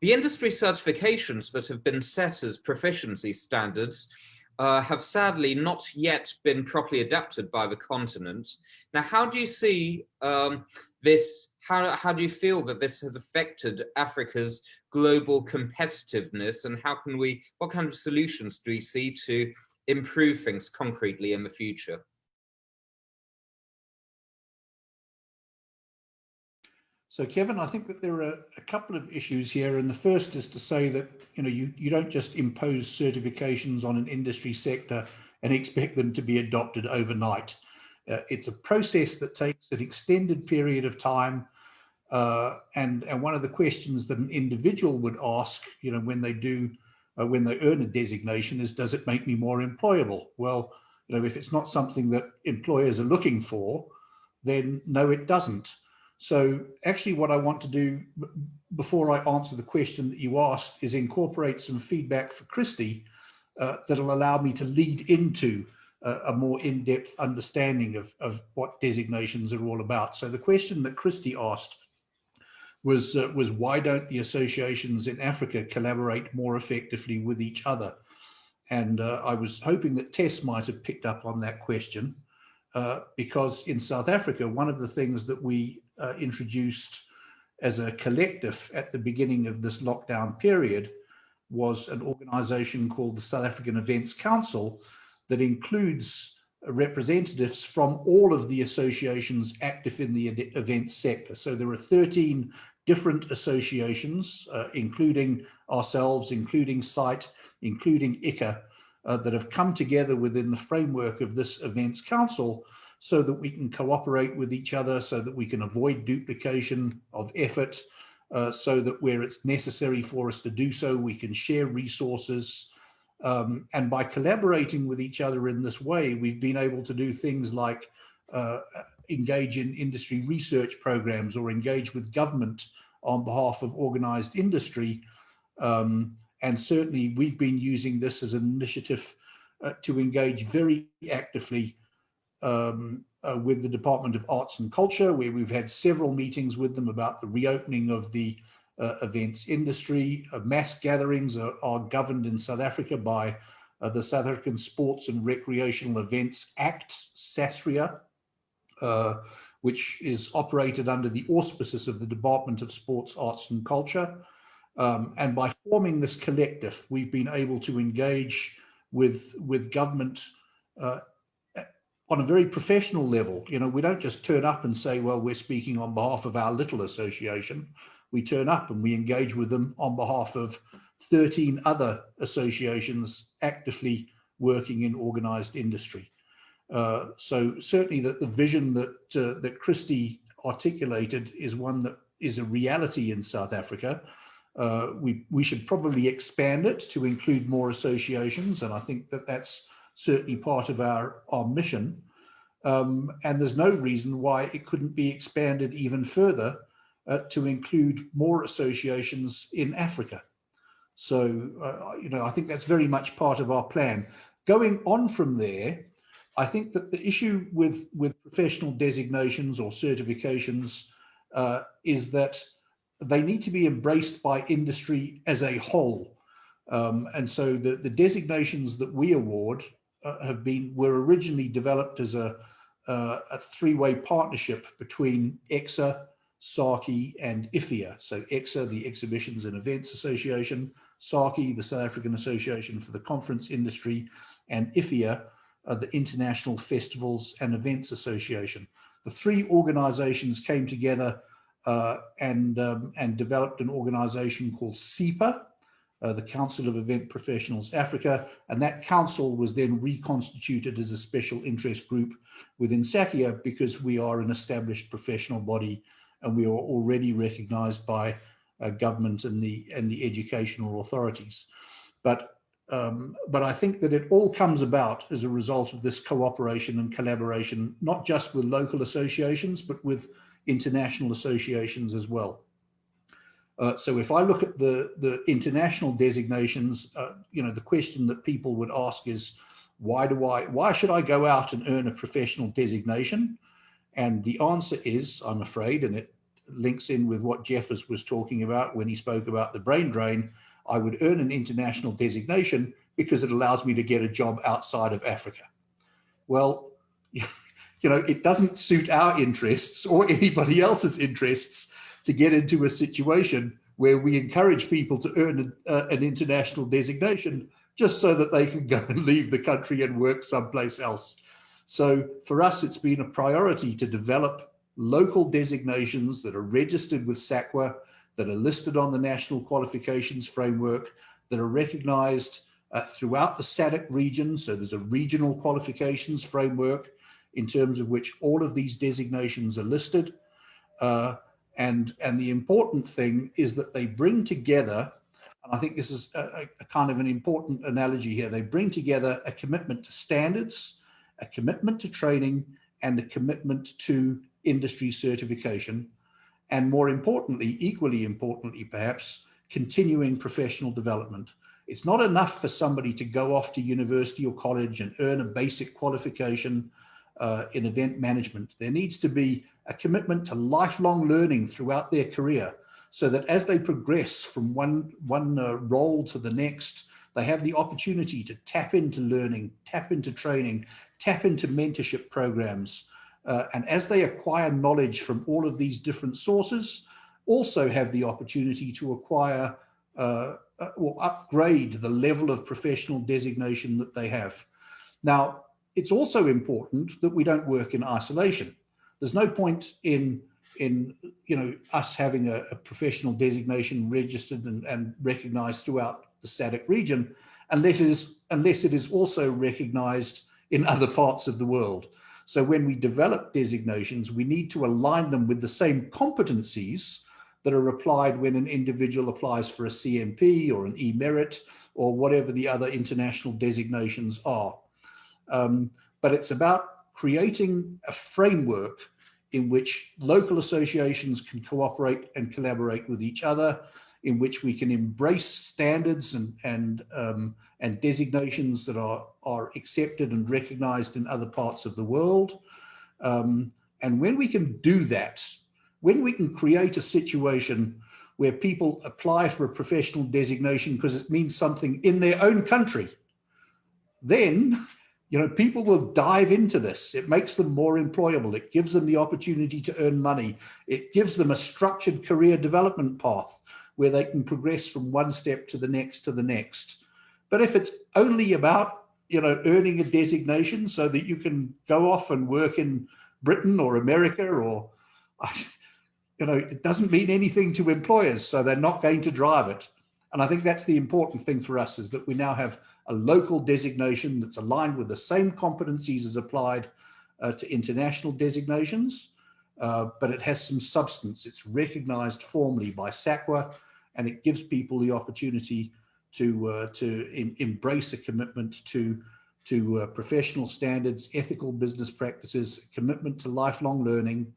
The industry certifications that have been set as proficiency standards have sadly not yet been properly adapted by the continent. Now, how do you see this? How do you feel that this has affected Africa's global competitiveness, and what kind of solutions do we see to improve things concretely in the future? So, Kevin, I think that there are a couple of issues here, and the first is to say that you don't just impose certifications on an industry sector and expect them to be adopted overnight. It's a process that takes an extended period of time, and one of the questions that an individual would ask, when they earn a designation, is, does it make me more employable? Well, if it's not something that employers are looking for, then no, it doesn't. So actually what I want to do before I answer the question that you asked is incorporate some feedback for Christy that'll allow me to lead into a more in-depth understanding of what designations are all about. So the question that Christy asked was why don't the associations in Africa collaborate more effectively with each other? And I was hoping that Tess might have picked up on that question because in South Africa, one of the things that we introduced as a collective at the beginning of this lockdown period was an organization called the South African Events Council that includes representatives from all of the associations active in the events sector. So there are 13 different associations, including ourselves, including SITE, including ICA, that have come together within the framework of this events council so that we can cooperate with each other, so that we can avoid duplication of effort, so that where it's necessary for us to do so, we can share resources. And by collaborating with each other in this way, we've been able to do things like engage in industry research programs or engage with government on behalf of organized industry. And certainly we've been using this as an initiative to engage very actively with the Department of Arts and Culture, where we've had several meetings with them about the reopening of the events industry. Mass gatherings are governed in South Africa by the South African Sports and Recreational Events Act, SACIA, which is operated under the auspices of the Department of Sports, Arts and Culture. And by forming this collective, we've been able to engage with government on a very professional level. We don't just turn up and say, well, we're speaking on behalf of our little association. We turn up and we engage with them on behalf of 13 other associations actively working in organized industry. So certainly the vision that Christy articulated is one that is a reality in South Africa. We should probably expand it to include more associations, and I think that that's certainly part of our mission. And there's no reason why it couldn't be expanded even further to include more associations in Africa. So, I think that's very much part of our plan. Going on from there, I think that the issue with professional designations or certifications is that they need to be embraced by industry as a whole. And so the designations that we award were originally developed as a three-way partnership between EXA, SAQA, and IFIA. So EXA, the Exhibitions and Events Association, SAQA, the South African Association for the Conference Industry, and IFIA, the International Festivals and Events Association. The three organizations came together and developed an organization called SEPA, the Council of Event Professionals Africa, and that council was then reconstituted as a special interest group within SACIA because we are an established professional body and we are already recognized by government and the educational authorities. But I think that it all comes about as a result of this cooperation and collaboration, not just with local associations, but with international associations as well. So if I look at the international designations, the question that people would ask is, why should I go out and earn a professional designation? And the answer is, I'm afraid, and links in with what Jeff was talking about when he spoke about the brain drain. I would earn an international designation because it allows me to get a job outside of Africa. Well, it doesn't suit our interests or anybody else's interests to get into a situation where we encourage people to earn an international designation just so that they can go and leave the country and work someplace else. So for us, it's been a priority to develop local designations that are registered with SAQA, that are listed on the National Qualifications Framework, that are recognized throughout the SADC region. So there's a regional qualifications framework in terms of which all of these designations are listed. And the important thing is that they bring together, and I think this is a kind of an important analogy here, they bring together a commitment to standards, a commitment to training, and a commitment to industry certification, and more importantly, equally importantly perhaps, continuing professional development. It's not enough for somebody to go off to university or college and earn a basic qualification in event management. There needs to be a commitment to lifelong learning throughout their career, so that as they progress from one role to the next, they have the opportunity to tap into learning, tap into training, tap into mentorship programs. And as they acquire knowledge from all of these different sources, also have the opportunity to acquire or upgrade the level of professional designation that they have. Now, it's also important that we don't work in isolation. There's no point in us having a professional designation registered and recognized throughout the SADC region unless it is also recognized in other parts of the world. So when we develop designations, we need to align them with the same competencies that are applied when an individual applies for a CMP or an e-merit or whatever the other international designations are. But it's about creating a framework in which local associations can cooperate and collaborate with each other, in which we can embrace standards and designations that are accepted and recognized in other parts of the world. And when we can do that, when we can create a situation where people apply for a professional designation because it means something in their own country, then people will dive into this. It makes them more employable. It gives them the opportunity to earn money. It gives them a structured career development path where they can progress from one step to the next to the next. But if it's only about, earning a designation so that you can go off and work in Britain or America or, it doesn't mean anything to employers, so they're not going to drive it. And I think that's the important thing for us, is that we now have a local designation that's aligned with the same competencies as applied to international designations, but it has some substance. It's recognized formally by SAQA, and it gives people the opportunity to embrace a commitment to professional standards, ethical business practices, commitment to lifelong learning.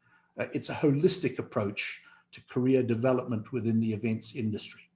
It's a holistic approach to career development within the events industry.